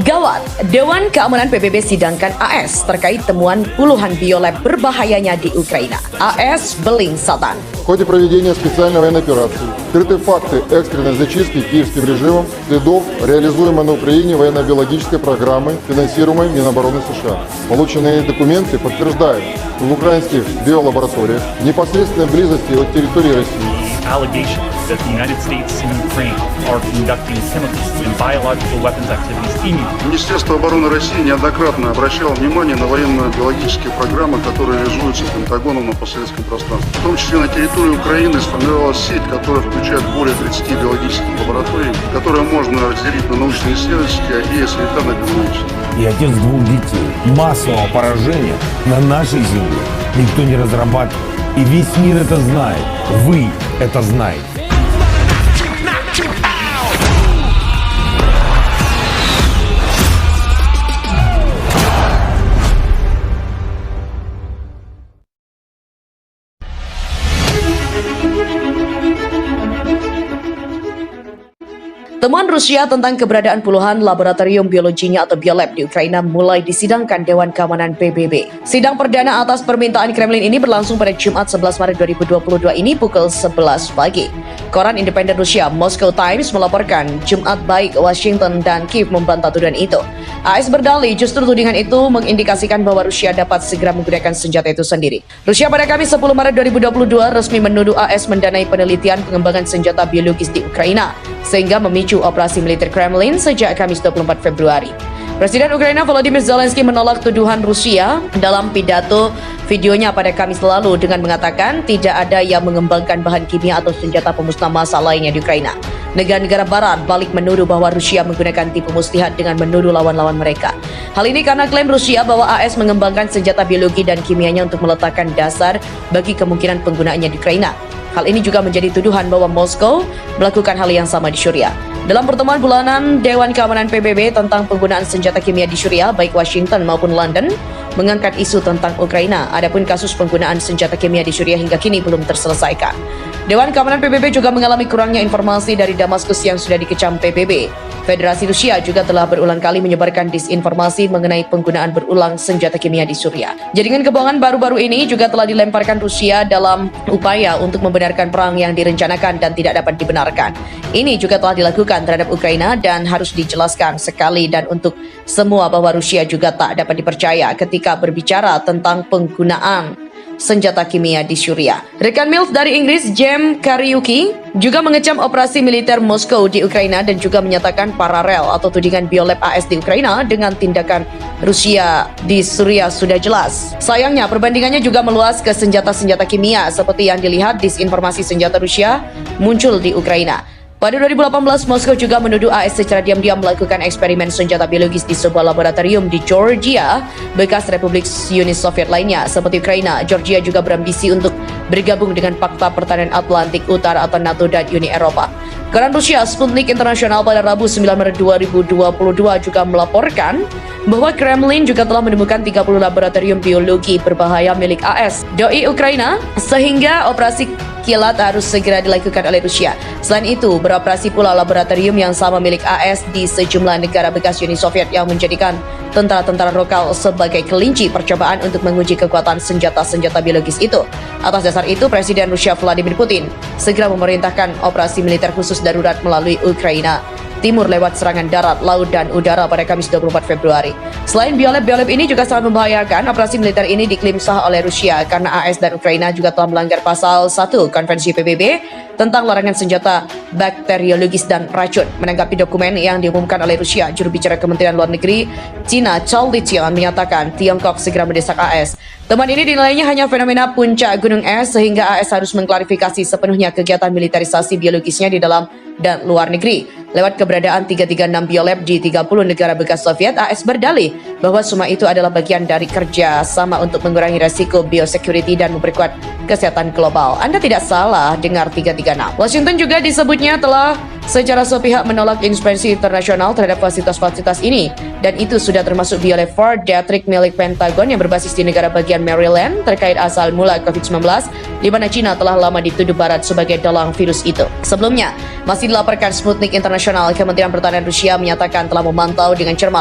Gawat, Dewan Keamanan PBB sidangkan AS terkait temuan puluhan biolab berbahayanya di Ukraina. AS beling satan. В ходе проведения специальной военной операции скрыты факты экстренной зачистки киевским режимом следов, реализуемой на Украине военно-биологической программы, финансируемой Минобороны США. Полученные документы подтверждают, что в украинских биолабораториях в непосредственной близости от территории России allegations that the United States and Ukraine are conducting chemical and biological weapons activities in Ukraine. Министерство обороны России неоднократно обращало внимание на военно-биологические программы, которые реализуются Пентагоном на постсоветском пространстве. В том числе на территории Украины сформировалась сеть, которая включает более 30 биологических лабораторий, которые можно разделить на научно-исследовательские и санитарно-биологические. И отец двух детей. Массового поражения на нашей земле никто не разрабатывает. И весь мир это знает. Вы это знаете. Temuan Rusia tentang keberadaan puluhan laboratorium biologinya atau biolab di Ukraina mulai disidangkan Dewan Keamanan PBB. Sidang perdana atas permintaan Kremlin ini berlangsung pada Jumat 11 Maret 2022 ini pukul 11 pagi. Koran independen Rusia Moscow Times melaporkan Jumat baik Washington dan Kiev membantah tudingan itu. AS berdalih justru tudingan itu mengindikasikan bahwa Rusia dapat segera menggunakan senjata itu sendiri. Rusia pada Kamis 10 Maret 2022 resmi menuduh AS mendanai penelitian pengembangan senjata biologis di Ukraina, sehingga memicu operasi militer Kremlin sejak Kamis 24 Februari. Presiden Ukraina Volodymyr Zelensky menolak tuduhan Rusia dalam pidato videonya pada Kamis lalu dengan mengatakan tidak ada yang mengembangkan bahan kimia atau senjata pemusnah massal lainnya di Ukraina. Negara-negara barat balik menuduh bahwa Rusia menggunakan tipu muslihat dengan menuduh lawan-lawan mereka. Hal ini karena klaim Rusia bahwa AS mengembangkan senjata biologi dan kimianya untuk meletakkan dasar bagi kemungkinan penggunaannya di Ukraina. Hal ini juga menjadi tuduhan bahwa Moskow melakukan hal yang sama di Syria. Dalam pertemuan bulanan Dewan Keamanan PBB tentang penggunaan senjata kimia di Syria, baik Washington maupun London mengangkat isu tentang Ukraina. Adapun kasus penggunaan senjata kimia di Syria hingga kini belum terselesaikan. Dewan Keamanan PBB juga mengalami kurangnya informasi dari Damaskus yang sudah dikecam PBB. Federasi Rusia juga telah berulang kali menyebarkan disinformasi mengenai penggunaan berulang senjata kimia di Syria. Jaringan kebohongan baru-baru ini juga telah dilemparkan Rusia dalam upaya untuk membenarkan perang yang direncanakan dan tidak dapat dibenarkan. Ini juga telah dilakukan terhadap Ukraina dan harus dijelaskan sekali dan untuk semua bahwa Rusia juga tak dapat dipercaya ketika berbicara tentang penggunaan senjata kimia di Syria. Rekan MILF dari Inggris, James Kariuki, juga mengecam operasi militer Moskow di Ukraina dan juga menyatakan paralel atau tudingan biolab AS di Ukraina dengan tindakan Rusia di Syria sudah jelas. Sayangnya, perbandingannya juga meluas ke senjata-senjata kimia seperti yang dilihat disinformasi senjata Rusia muncul di Ukraina. Pada 2018, Moskow juga menuduh AS secara diam-diam melakukan eksperimen senjata biologis di sebuah laboratorium di Georgia, bekas Republik Uni Soviet lainnya. Seperti Ukraina, Georgia juga berambisi untuk bergabung dengan Pakta Pertahanan Atlantik Utara atau NATO dan Uni Eropa. Koran Rusia Sputnik Internasional pada Rabu 9 Maret 2022 juga melaporkan bahwa Kremlin juga telah menemukan 30 laboratorium biologi berbahaya milik AS doi Ukraina, sehingga operasi kilat harus segera dilakukan oleh Rusia. Selain itu, beroperasi pula laboratorium yang sama milik AS di sejumlah negara bekas Uni Soviet yang menjadikan tentara-tentara lokal sebagai kelinci percobaan untuk menguji kekuatan senjata-senjata biologis itu. Atas dasar itu, Presiden Rusia Vladimir Putin segera memerintahkan operasi militer khusus darurat melalui Ukraina Timur lewat serangan darat, laut, dan udara pada Kamis 24 Februari. Selain biolab ini juga sangat membahayakan, operasi militer ini diklaim sah oleh Rusia karena AS dan Ukraina juga telah melanggar pasal 1 Konvensi PBB tentang larangan senjata bakteriologis dan racun. Menanggapi dokumen yang diumumkan oleh Rusia, juru bicara Kementerian Luar Negeri China Zhao Lijian menyatakan Tiongkok segera mendesak AS. Temuan ini dinilainya hanya fenomena puncak gunung es sehingga AS harus mengklarifikasi sepenuhnya kegiatan militerisasi biologisnya di dalam dan luar negeri. Lewat keberadaan 336 biolab di 30 negara bekas Soviet, AS berdalih bahwa semua itu adalah bagian dari kerja sama untuk mengurangi resiko biosecurity dan memperkuat kesehatan global. Anda tidak salah dengar 336. Washington juga disebutnya telah secara sepihak menolak inspeksi internasional terhadap fasilitas-fasilitas ini, dan itu sudah termasuk biolab Fort Detrick milik Pentagon yang berbasis di negara bagian Maryland terkait asal mula COVID-19, di mana China telah lama dituduh Barat sebagai dalang virus itu. Sebelumnya, masih dilaporkan Sputnik Internasional, Kementerian Pertahanan Rusia menyatakan telah memantau dengan cermat